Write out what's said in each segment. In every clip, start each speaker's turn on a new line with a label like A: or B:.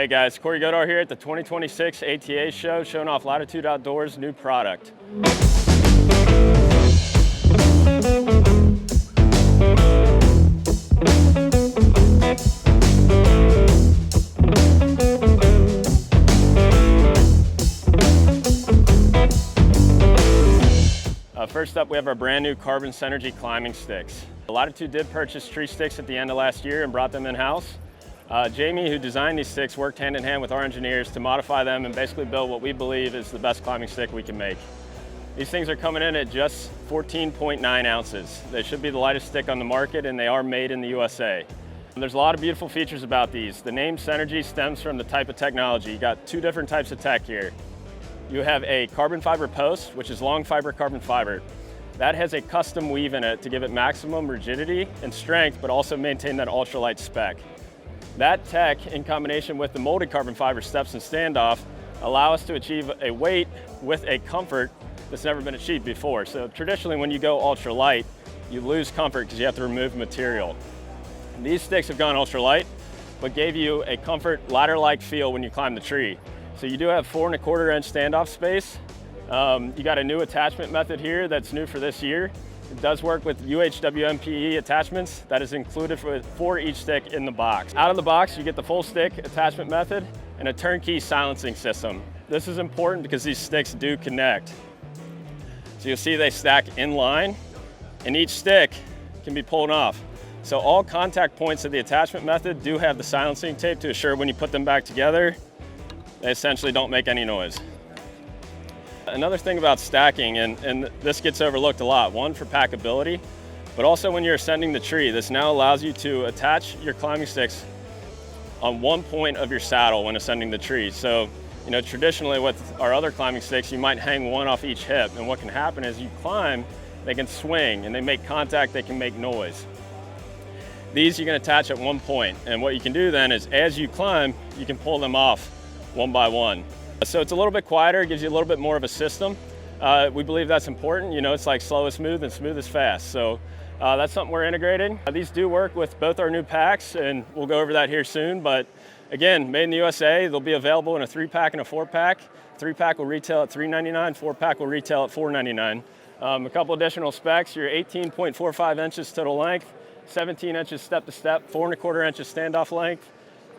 A: Hey guys, Cory Godar here at the 2026 ATA show, showing off Latitude Outdoors' new product. First up, we have our brand new Carbon Synergy climbing sticks. Latitude did purchase tree sticks at the end of last year and brought them in-house. Jamie, who designed these sticks, worked hand in hand with our engineers to modify them and basically build what we believe is the best climbing stick we can make. These things are coming in at just 14.9 ounces. They should be the lightest stick on the market, and they are made in the USA. There's a lot of beautiful features about these. The name Synergy stems from the type of technology. You got two different types of tech here. You have a carbon fiber post, which is long fiber carbon fiber. That has a custom weave in it to give it maximum rigidity and strength, but also maintain that ultralight spec. That tech, in combination with the molded carbon fiber steps and standoff, allow us to achieve a weight with a comfort that's never been achieved before. So traditionally, when you go ultralight, you lose comfort because you have to remove material. These sticks have gone ultralight, but gave you a comfort ladder-like feel when you climb the tree. So you do have 4 1/4 inch standoff space. You got a new attachment method here that's new for this year. It does work with UHWMPE attachments that is included for each stick in the box. Out of the box, you get the full stick attachment method and a turnkey silencing system. This is important because these sticks do connect. So you'll see they stack in line, and each stick can be pulled off. So all contact points of the attachment method do have the silencing tape to assure when you put them back together, they essentially don't make any noise. Another thing about stacking, and this gets overlooked a lot, one for packability, but also when you're ascending the tree, this now allows you to attach your climbing sticks on one point of your saddle when ascending the tree. So, traditionally with our other climbing sticks, you might hang one off each hip, and what can happen is you climb, they can swing, and they make contact, they can make noise. These you can attach at one point, and what you can do then is as you climb, you can pull them off one by one. So it's a little bit quieter, it gives you a little bit more of a system. We believe that's important. It's like slow is smooth and smooth is fast. So that's something we're integrating. These do work with both our new packs, and we'll go over that here soon. But again, made in the USA, they'll be available in a 3-pack and a 4-pack. 3-pack will retail at $3.99, 4-pack will retail at $4.99. A couple additional specs, your 18.45 inches total length, 17 inches step to step, 4 1/4 inches standoff length,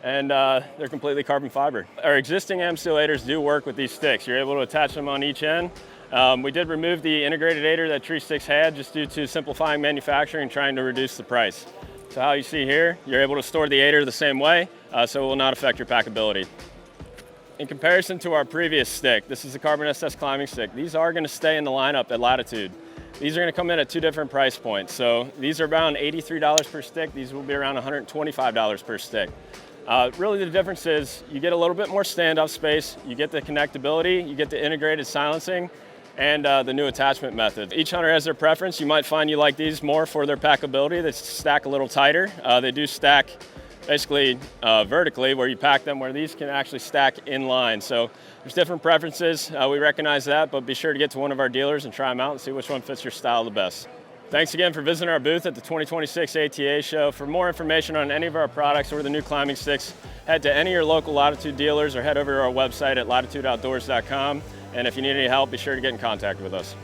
A: and they're completely carbon fiber. Our existing ambulators do work with these sticks. You're able to attach them on each end. We did remove the integrated aider that tree sticks had just due to simplifying manufacturing and trying to reduce the price. So how you see here, you're able to store the aider the same way, so it will not affect your packability. In comparison to our previous stick, this is a Carbon SS climbing stick. These are going to stay in the lineup at Latitude. These are going to come in at 2 different price points. So these are around $83 per stick. These will be around $125 per stick. Really the difference is you get a little bit more standoff space, you get the connectability, you get the integrated silencing, and the new attachment method. Each hunter has their preference. You might find you like these more for their packability. They stack a little tighter. They do stack basically vertically where you pack them, where these can actually stack in line. So there's different preferences. We recognize that, but be sure to get to one of our dealers and try them out and see which one fits your style the best. Thanks again for visiting our booth at the 2026 ATA show. For more information on any of our products or the new climbing sticks, head to any of your local Latitude dealers or head over to our website at latitudeoutdoors.com. And if you need any help, be sure to get in contact with us.